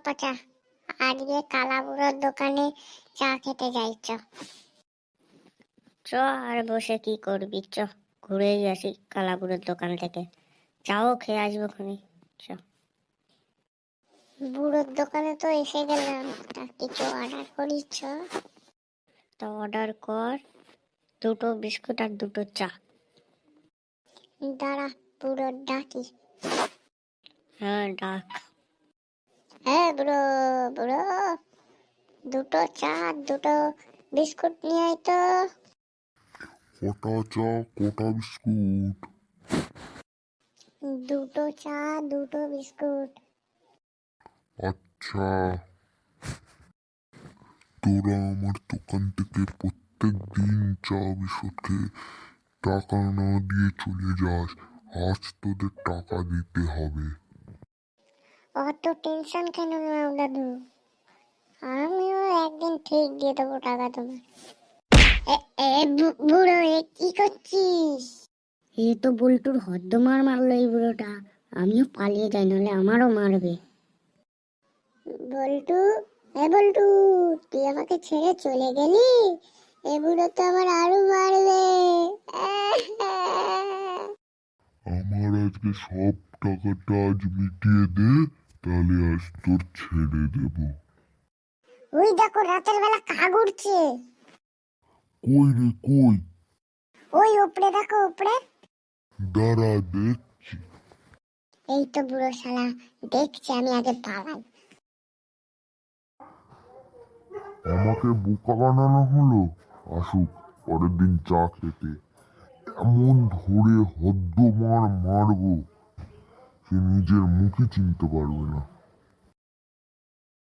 পচা, আজকে কালাবুড়োর দোকানে চা খেতে যাই চ। আর বসে কি করবি, চ ঘুরেই আসি কালাবুড়োর দোকান থেকে, চাও খেয়ে আসবো খুনি। চ, বুড়োর দোকানে তো এসে গেলাম, তা কিছু অর্ডার করি। চ, তো অর্ডার কর, 2টো বিস্কুট আর 2টো চা। দাঁড়া, বুড়ো ডাকি। হ্যাঁ ডাক। হ্যাঁ বুড়ো, বুড়ো 2টো চা 2টো বিস্কুট নিয়ে আয় তো। কটা চা কটা বিস্কুট? 2টো চা 2টো বিস্কুট। আচ্ছা, তোরা আমার দোকান থেকে প্রত্যেক দিন চা বিস্কুট খেয়ে টাকা না দিয়ে চলে যাস, আজ তোদের টাকা দিতে হবে। অত টেনশন কেন নাও দাদু, আমিও একদিন ঠিক দিয়ে দেবো টাকা তোমার। বুড়ো কি করছিস? এ তো বল্টুর হদ্দমার মারলো এই বুড়োটা, আমিও পালিয়ে যাই, নাহলে আমারও মারবে। বল্টু, বল্টু তুই আমাকে ছেড়ে চলে গেলি, এ বুড়ো তো আমার আরো মারবে। আমার আজকে সব টাকাটা আজ মিটিয়ে দে, তাহলে আজ তোর ছেড়ে দেব। ওই দেখো রাতের বেলা কাক উড়ছে। কই রে কই? ওই উপরে দেখো, উপরে। দাঁড়া দেখছি। এই তো বুড়ো শালা দেখছে, আমি আগে পালাই। আমাকে বোকা বানানো হলো, আসুক পরের দিন চা খেতে, এমন ধরে হদ্দমার মারবো সে নিজের মুখে চিনতে পারবে না।